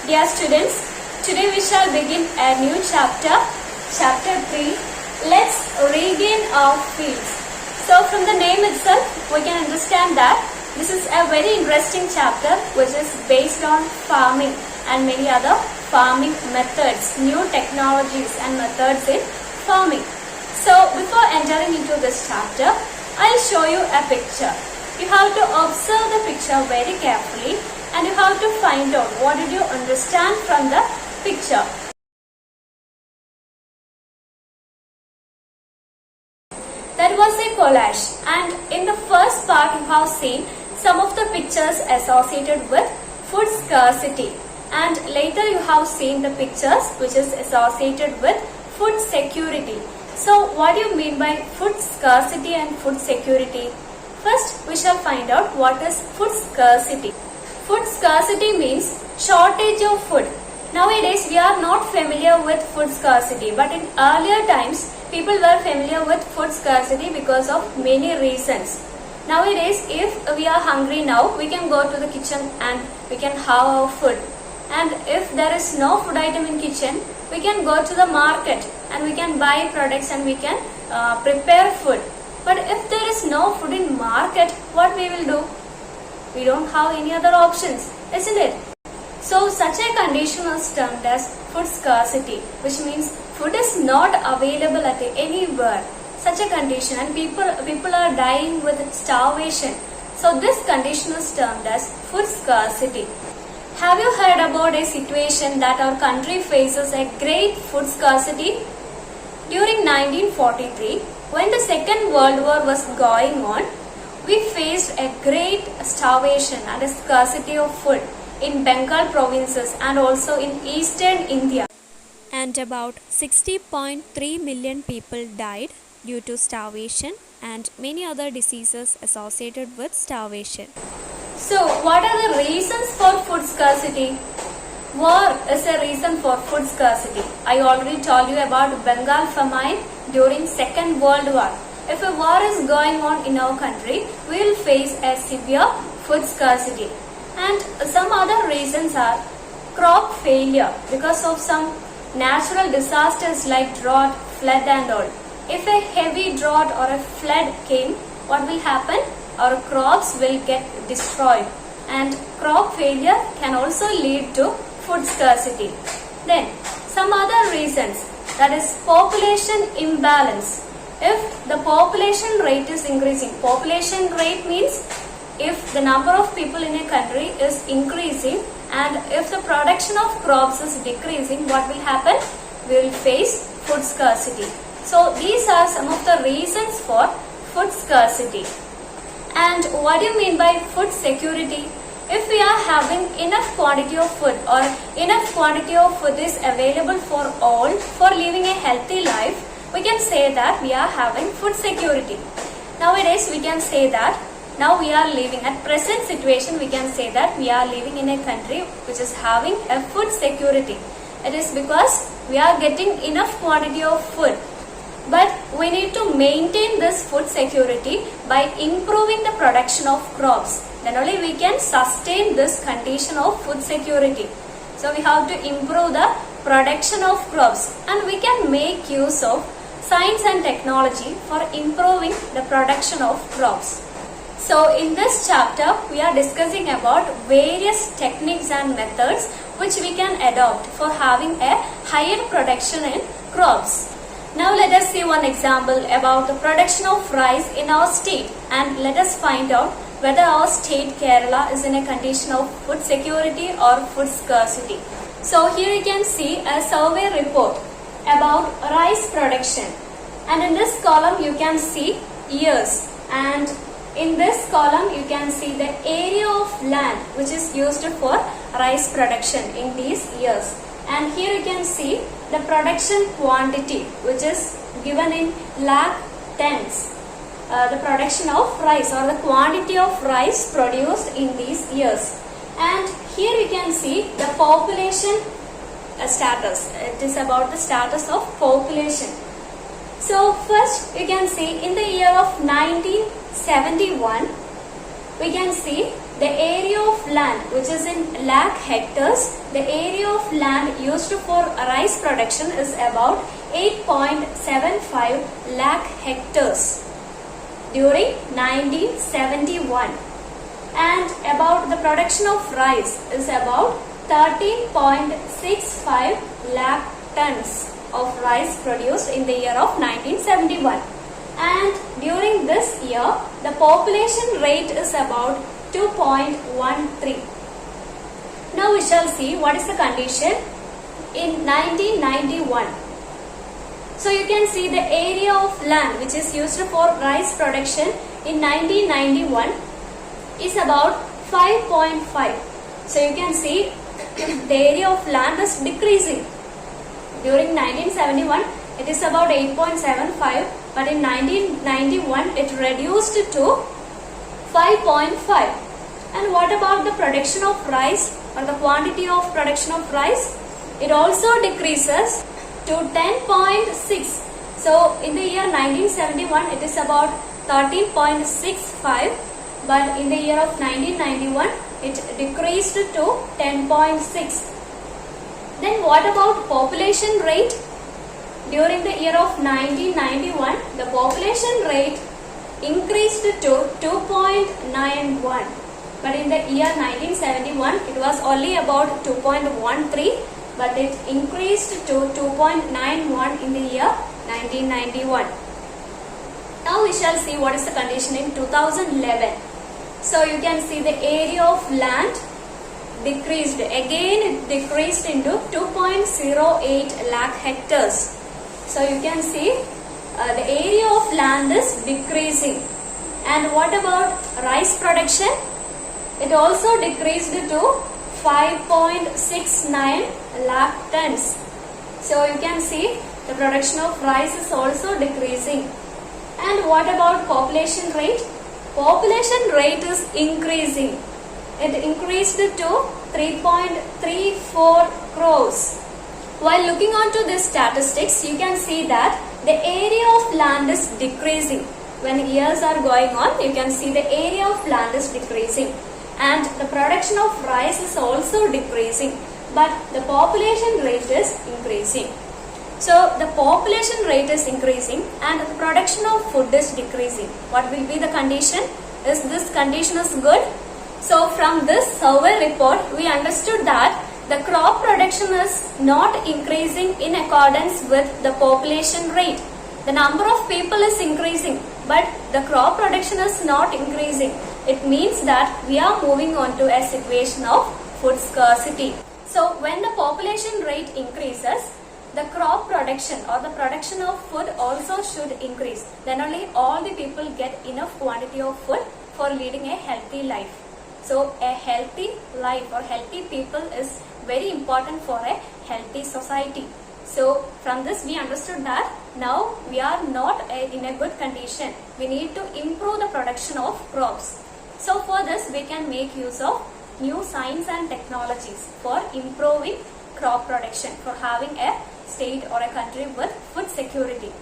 Dear students, today we shall begin a new chapter, chapter 3. Let's regain our fields. So from the name itself, we can understand that this is a very interesting chapter which is based on farming and many other farming methods, new technologies and methods in farming. So before entering into this chapter, I'll show you a picture. You have to observe the picture very carefully and you have to find out what did you understand from the picture. That was a collage, and in the first part you have seen some of the pictures associated with food scarcity, and later you have seen the pictures which is associated with food security. So what do you mean by food scarcity and food security? First, we shall find out what is food scarcity. Food scarcity means shortage of food. Nowadays, we are not familiar with food scarcity, but in earlier times, people were familiar with food scarcity because of many reasons. Nowadays, if we are hungry now, we can go to the kitchen and we can have our food. And if there is no food item in kitchen, we can go to the market and we can buy products and we can prepare food. But if there is no food in market, what we will do? We don't have any other options, isn't it? So such a condition is termed as food scarcity, which means food is not available at anywhere. Such a condition, and people are dying with starvation. So this condition is termed as food scarcity. Have you heard about a situation that our country faces a great food scarcity? During 1943, when the Second World War was going on, we faced a great starvation and a scarcity of food in Bengal provinces and also in eastern India. And about 60.3 million people died due to starvation and many other diseases associated with starvation. So, what are the reasons for food scarcity? War is a reason for food scarcity. I already told you about Bengal famine during Second World War. If a war is going on in our country, we will face a severe food scarcity. And some other reasons are crop failure because of some natural disasters like drought, flood and all. If a heavy drought or a flood came, what will happen? Our crops will get destroyed, and crop failure can also lead to food scarcity. Then some other reasons, that is population imbalance. If the population rate is increasing, population rate means if the number of people in a country is increasing and if the production of crops is decreasing, what will happen? We will face food scarcity. So these are some of the reasons for food scarcity. And what do you mean by food security? If we are having enough quantity of food or enough quantity of food is available for all for living a healthy life, we can say that we are having food security. Nowadays we can say that now we are living at present situation, we can say that we are living in a country which is having a food security. It is because we are getting enough quantity of food. But we need to maintain this food security by improving the production of crops. Then only we can sustain this condition of food security. So we have to improve the production of crops and we can make use of science and technology for improving the production of crops. So in this chapter we are discussing about various techniques and methods which we can adopt for having a higher production in crops. Now let us see one example about the production of rice in our state, and let us find out whether our state Kerala is in a condition of food security or food scarcity. So here you can see a survey report about rice production, and in this column you can see years, and in this column you can see the area of land which is used for rice production in these years. And here you can see the production quantity which is given in lakh tons. The production of rice or the quantity of rice produced in these years. And here you can see the population status. It is about the status of population. So first you can see in the year of 1971 we can see the area of land which is in lakh hectares, the area of land used for rice production is about 8.75 lakh hectares during 1971. And about the production of rice is about 13.65 lakh tons of rice produced in the year of 1971. And during this year, the population rate is about 2.13. Now we shall see what is the condition in 1991. So you can see the area of land which is used for rice production in 1991 is about 5.5. So you can see the area of land is decreasing. During 1971 it is about 8.75, but in 1991 it reduced to 5.5. And what about the production of rice or the quantity of production of rice? It also decreases to 10.6. So in the year 1971 it is about 13.65, but in the year of 1991 it decreased to 10.6. Then what about population rate? During the year of 1991 the population rate increased to 2.91, but in the year 1971 it was only about 2.13, but it increased to 2.91 in the year 1991. Now we shall see what is the condition in 2011. So you can see the area of land decreased. Again it decreased into 2.08 lakh hectares. So you can see the area of land is decreasing. And what about rice production? It also decreased to 5.69 lakh tons. So you can see the production of rice is also decreasing. And what about population rate? Population rate is increasing. It increased to 3.34 crores. While looking on to these statistics, you can see that the area of land is decreasing. When years are going on, you can see the area of land is decreasing. And the production of rice is also decreasing. But the population rate is increasing. So the population rate is increasing and the production of food is decreasing. What will be the condition? Is this condition is good? So from this survey report, we understood that the crop production is not increasing in accordance with the population rate. The number of people is increasing, but the crop production is not increasing. It means that we are moving on to a situation of food scarcity. So when the population rate increases, the crop production or the production of food also should increase. Then only all the people get enough quantity of food for leading a healthy life. So a healthy life or healthy people is very important for a healthy society. So from this we understood that now we are not in a good condition. We need to improve the production of crops. So for this we can make use of new science and technologies for improving crop production, for having a state or a country with food security.